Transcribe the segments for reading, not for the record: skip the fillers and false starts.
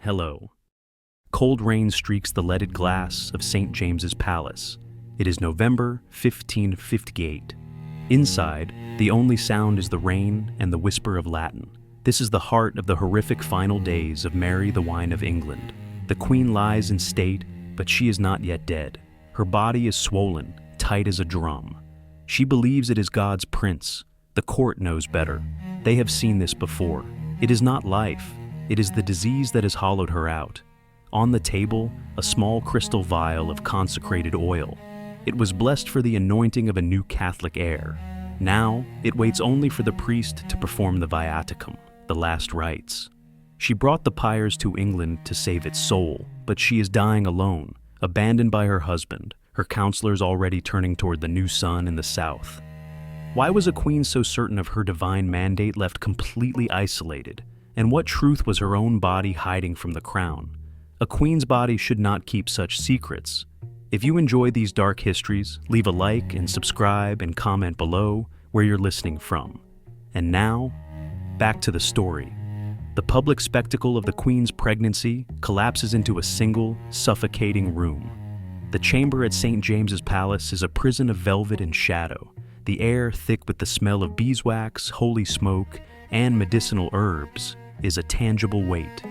Hello. Cold rain streaks the leaded glass of St. James's Palace. It is November 1558. Inside, the only sound is the rain and the whisper of Latin. This is the heart of the horrific final days of Mary the Wine of England. The Queen lies in state, but she is not yet dead. Her body is swollen, tight as a drum. She believes it is God's prince. The court knows better. They have seen this before. It is not life. It is the disease that has hollowed her out. On the table, a small crystal vial of consecrated oil. It was blessed for the anointing of a new Catholic heir. Now, it waits only for the priest to perform the viaticum, the last rites. She brought the pyres to England to save its soul, but she is dying alone, abandoned by her husband, her councilors already turning toward the new sun in the south. Why was a queen so certain of her divine mandate left completely isolated? And what truth was her own body hiding from the crown? A queen's body should not keep such secrets. If you enjoy these dark histories, leave a like and subscribe and comment below where you're listening from. And now, back to the story. The public spectacle of the Queen's pregnancy collapses into a single, suffocating room. The chamber at St. James's Palace is a prison of velvet and shadow, the air thick with the smell of beeswax, holy smoke, and medicinal herbs is a tangible weight.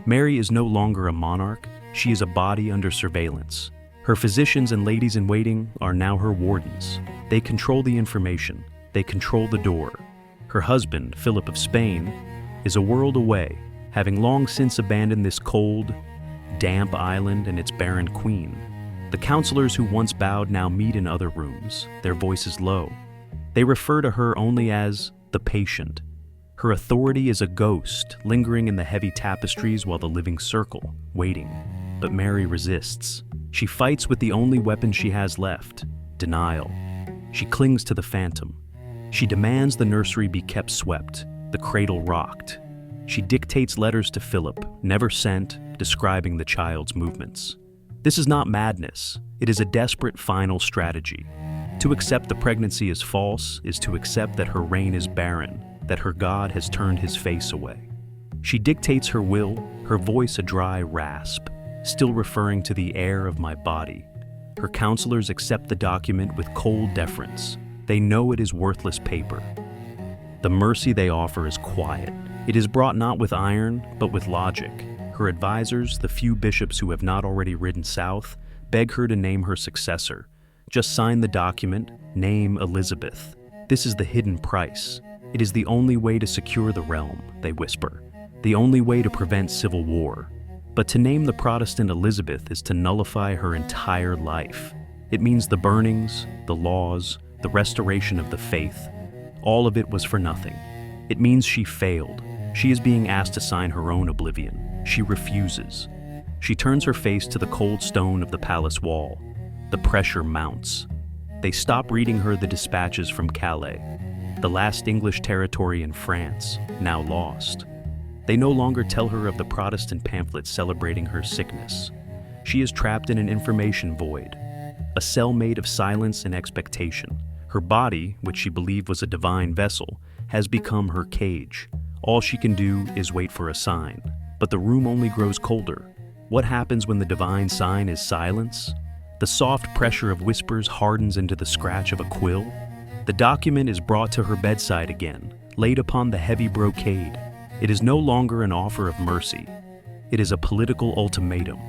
Mary is no longer a monarch, she is a body under surveillance. Her physicians and ladies-in-waiting are now her wardens. They control the information, they control the door. Her husband, Philip of Spain, is a world away, having long since abandoned this cold, damp island and its barren queen. The councilors who once bowed now meet in other rooms, their voices low. They refer to her only as the patient. Her authority is a ghost, lingering in the heavy tapestries while the living circle, waiting. But Mary resists. She fights with the only weapon she has left, denial. She clings to the phantom. She demands the nursery be kept swept, the cradle rocked. She dictates letters to Philip, never sent, describing the child's movements. This is not madness. It is a desperate final strategy. To accept the pregnancy is false is to accept that her reign is barren, that her God has turned his face away. She dictates her will, her voice a dry rasp, still referring to the heir of my body. Her councilors accept the document with cold deference. They know it is worthless paper. The mercy they offer is quiet. It is brought not with iron, but with logic. Her advisors, the few bishops who have not already ridden south, beg her to name her successor. Just sign the document, name Elizabeth. This is the hidden price. It is the only way to secure the realm, they whisper. The only way to prevent civil war. But to name the Protestant Elizabeth is to nullify her entire life. It means the burnings, the laws, the restoration of the faith. All of it was for nothing. It means she failed. She is being asked to sign her own oblivion. She refuses. She turns her face to the cold stone of the palace wall. The pressure mounts. They stop reading her the dispatches from Calais, the last English territory in France, now lost. They no longer tell her of the Protestant pamphlets celebrating her sickness. She is trapped in an information void, a cell made of silence and expectation. Her body, which she believed was a divine vessel, has become her cage. All she can do is wait for a sign. But the room only grows colder. What happens when the divine sign is silence? The soft pressure of whispers hardens into the scratch of a quill. The document is brought to her bedside again, laid upon the heavy brocade. It is no longer an offer of mercy. It is a political ultimatum.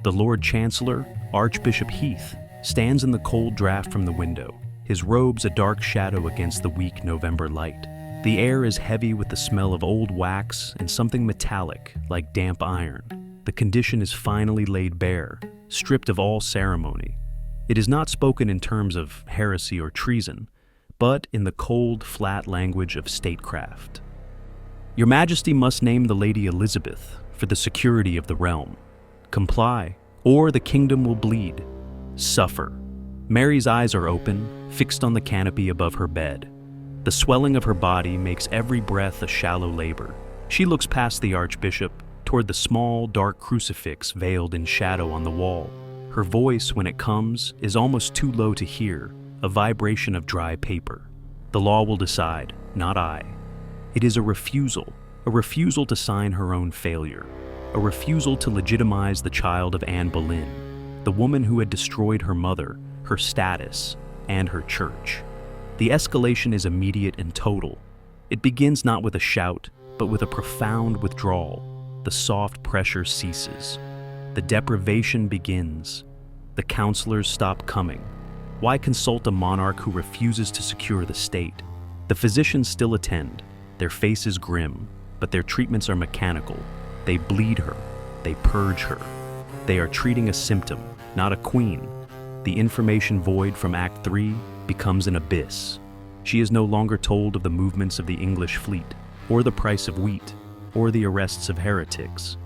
The Lord Chancellor, Archbishop Heath, stands in the cold draft from the window, his robes a dark shadow against the weak November light. The air is heavy with the smell of old wax and something metallic, like damp iron. The condition is finally laid bare, stripped of all ceremony. It is not spoken in terms of heresy or treason, but in the cold, flat language of statecraft. Your Majesty must name the Lady Elizabeth for the security of the realm. Comply, or the kingdom will bleed. Suffer. Mary's eyes are open, fixed on the canopy above her bed. The swelling of her body makes every breath a shallow labor. She looks past the Archbishop, toward the small, dark crucifix veiled in shadow on the wall. Her voice, when it comes, is almost too low to hear, a vibration of dry paper. The law will decide, not I. It is a refusal to sign her own failure, a refusal to legitimize the child of Anne Boleyn, the woman who had destroyed her mother, her status, and her church. The escalation is immediate and total. It begins not with a shout, but with a profound withdrawal. The soft pressure ceases. The deprivation begins. The councilors stop coming. Why consult a monarch who refuses to secure the state? The physicians still attend, their faces grim, but their treatments are mechanical. They bleed her, they purge her. They are treating a symptom, not a queen. The information void from Act 3 becomes an abyss. She is no longer told of the movements of the English fleet, or the price of wheat, or the arrests of heretics.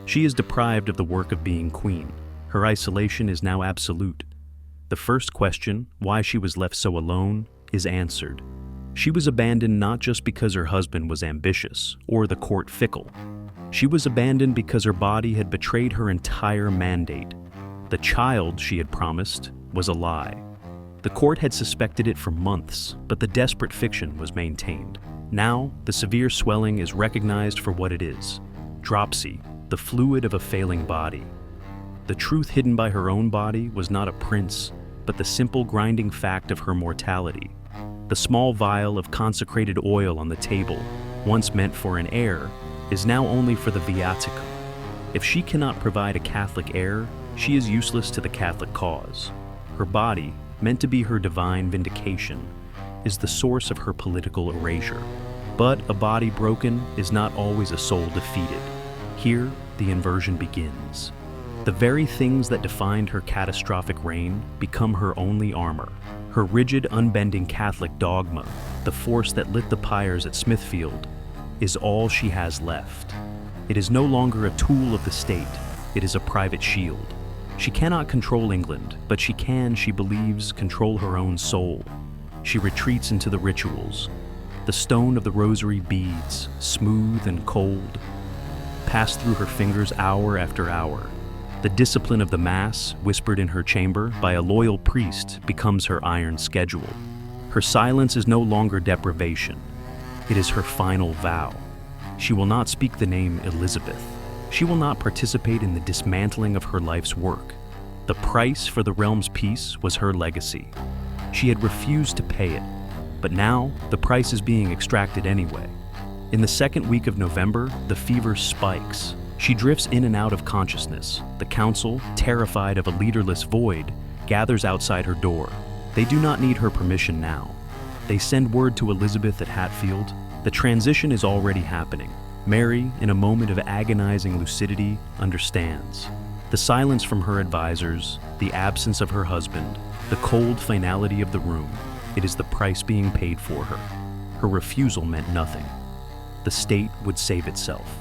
She is deprived of the work of being queen. Her isolation is now absolute. The first question, why she was left so alone, is answered. She was abandoned not just because her husband was ambitious or the court fickle. She was abandoned because her body had betrayed her entire mandate. The child she had promised was a lie. The court had suspected it for months, but the desperate fiction was maintained. Now, the severe swelling is recognized for what it is: dropsy, the fluid of a failing body. The truth hidden by her own body was not a prince, but the simple grinding fact of her mortality. The small vial of consecrated oil on the table, once meant for an heir, is now only for the viaticum. If she cannot provide a Catholic heir, she is useless to the Catholic cause. Her body, meant to be her divine vindication, is the source of her political erasure. But a body broken is not always a soul defeated. Here, the inversion begins. The very things that defined her catastrophic reign become her only armor. Her rigid, unbending Catholic dogma, the force that lit the pyres at Smithfield, is all she has left. It is no longer a tool of the state, it is a private shield. She cannot control England, but she can, she believes, control her own soul. She retreats into the rituals. The stone of the rosary beads, smooth and cold, pass through her fingers hour after hour. The discipline of the Mass, whispered in her chamber by a loyal priest, becomes her iron schedule. Her silence is no longer deprivation. It is her final vow. She will not speak the name Elizabeth. She will not participate in the dismantling of her life's work. The price for the realm's peace was her legacy. She had refused to pay it, but now the price is being extracted anyway. In the second week of November, the fever spikes. She drifts in and out of consciousness. The council, terrified of a leaderless void, gathers outside her door. They do not need her permission now. They send word to Elizabeth at Hatfield. The transition is already happening. Mary, in a moment of agonizing lucidity, understands. The silence from her advisors, the absence of her husband, the cold finality of the room, it is the price being paid for her. Her refusal meant nothing. The state would save itself.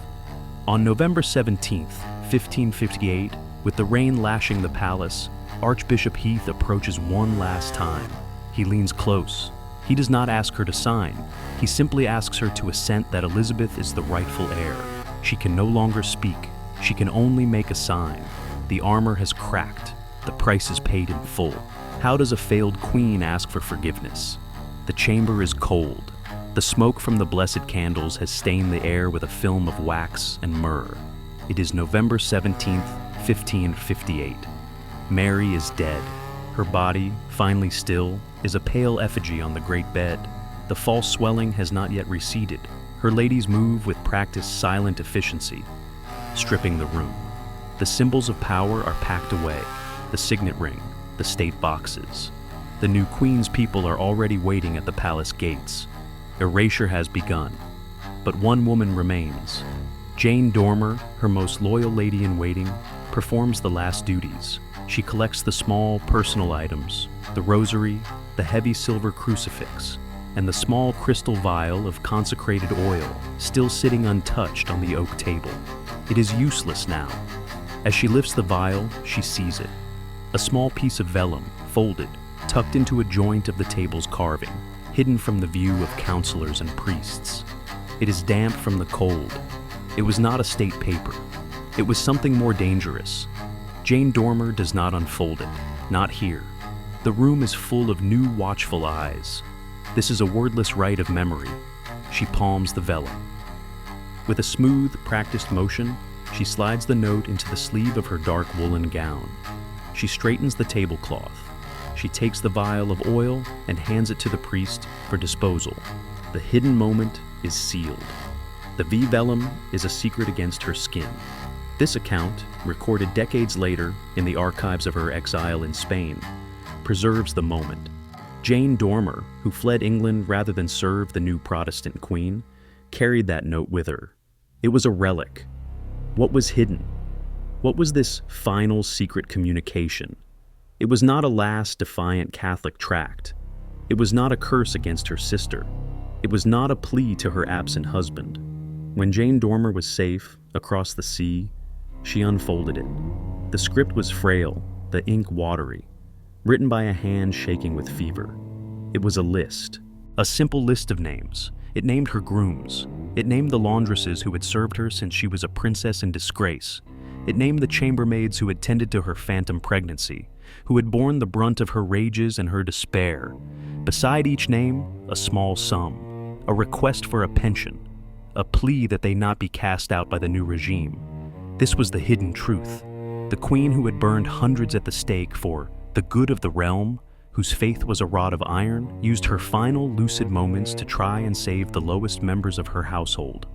On November 17th, 1558, with the rain lashing the palace, Archbishop Heath approaches one last time. He leans close. He does not ask her to sign. He simply asks her to assent that Elizabeth is the rightful heir. She can no longer speak. She can only make a sign. The armor has cracked. The price is paid in full. How does a failed queen ask for forgiveness? The chamber is cold. The smoke from the blessed candles has stained the air with a film of wax and myrrh. It is November 17th, 1558. Mary is dead. Her body, finally still, is a pale effigy on the great bed. The false swelling has not yet receded. Her ladies move with practiced silent efficiency, stripping the room. The symbols of power are packed away, the signet ring, the state boxes. The new queen's people are already waiting at the palace gates. Erasure has begun, but one woman remains. Jane Dormer, her most loyal lady-in-waiting, performs the last duties. She collects the small personal items, the rosary, the heavy silver crucifix, and the small crystal vial of consecrated oil, still sitting untouched on the oak table. It is useless now. As she lifts the vial, she sees it. A small piece of vellum, folded, tucked into a joint of the table's carving, hidden from the view of councilors and priests. It is damp from the cold. It was not a state paper. It was something more dangerous. Jane Dormer does not unfold it, not here. The room is full of new watchful eyes. This is a wordless rite of memory. She palms the vellum. With a smooth, practiced motion, She slides the note into the sleeve of her dark woolen gown. She straightens the tablecloth. She takes the vial of oil and hands it to the priest for disposal. The hidden moment is sealed. The Vellum is a secret against her skin. This account, recorded decades later in the archives of her exile in Spain, preserves the moment. Jane Dormer, who fled England rather than serve the new Protestant queen, carried that note with her. It was a relic. What was hidden? What was this final secret communication? It was not a last defiant Catholic tract. It was not a curse against her sister. It was not a plea to her absent husband. When Jane Dormer was safe across the sea, she unfolded it. The script was frail, the ink watery, written by a hand shaking with fever. It was a list, a simple list of names. It named her grooms. It named the laundresses who had served her since she was a princess in disgrace. It named the chambermaids who had tended to her phantom pregnancy, who had borne the brunt of her rages and her despair. Beside each name, a small sum, a request for a pension, a plea that they not be cast out by the new regime. This was the hidden truth. The queen who had burned hundreds at the stake for the good of the realm, whose faith was a rod of iron, used her final lucid moments to try and save the lowest members of her household.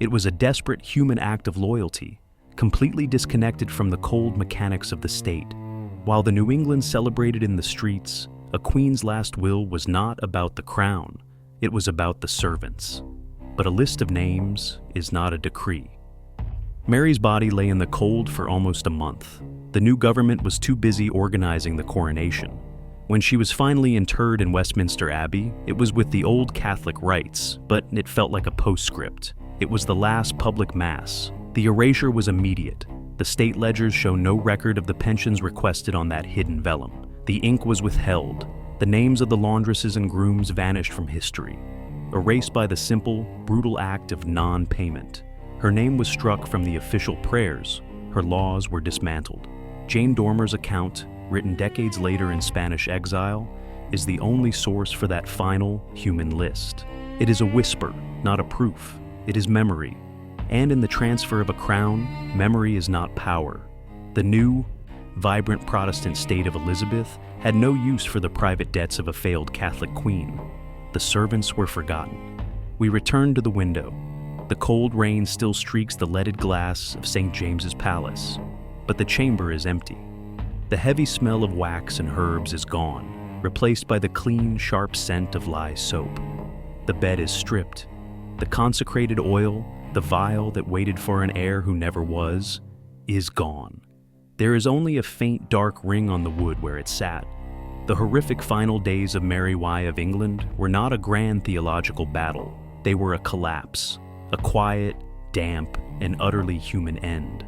It was a desperate human act of loyalty, completely disconnected from the cold mechanics of the state. While the New England celebrated in the streets, a queen's last will was not about the crown, it was about the servants. But a list of names is not a decree. Mary's body lay in the cold for almost a month. The new government was too busy organizing the coronation. When she was finally interred in Westminster Abbey, it was with the old Catholic rites, but it felt like a postscript. It was the last public mass. The erasure was immediate. The state ledgers show no record of the pensions requested on that hidden vellum. The ink was withheld. The names of the laundresses and grooms vanished from history, erased by the simple, brutal act of non-payment. Her name was struck from the official prayers. Her laws were dismantled. Jane Dormer's account, written decades later in Spanish exile, is the only source for that final human list. It is a whisper, not a proof. It is memory. And in the transfer of a crown, memory is not power. The new, vibrant Protestant state of Elizabeth had no use for the private debts of a failed Catholic queen. The servants were forgotten. We return to the window. The cold rain still streaks the leaded glass of St. James's Palace, but the chamber is empty. The heavy smell of wax and herbs is gone, replaced by the clean, sharp scent of lye soap. The bed is stripped. The consecrated oil, the vial that waited for an heir who never was, is gone. There is only a faint dark ring on the wood where it sat. The horrific final days of Mary Y. of England were not a grand theological battle. They were a collapse, a quiet, damp, and utterly human end.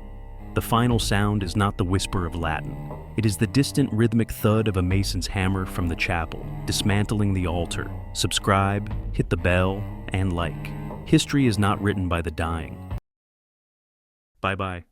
The final sound is not the whisper of Latin. It is the distant rhythmic thud of a mason's hammer from the chapel, dismantling the altar. Subscribe, hit the bell, and like. History is not written by the dying. Bye-bye.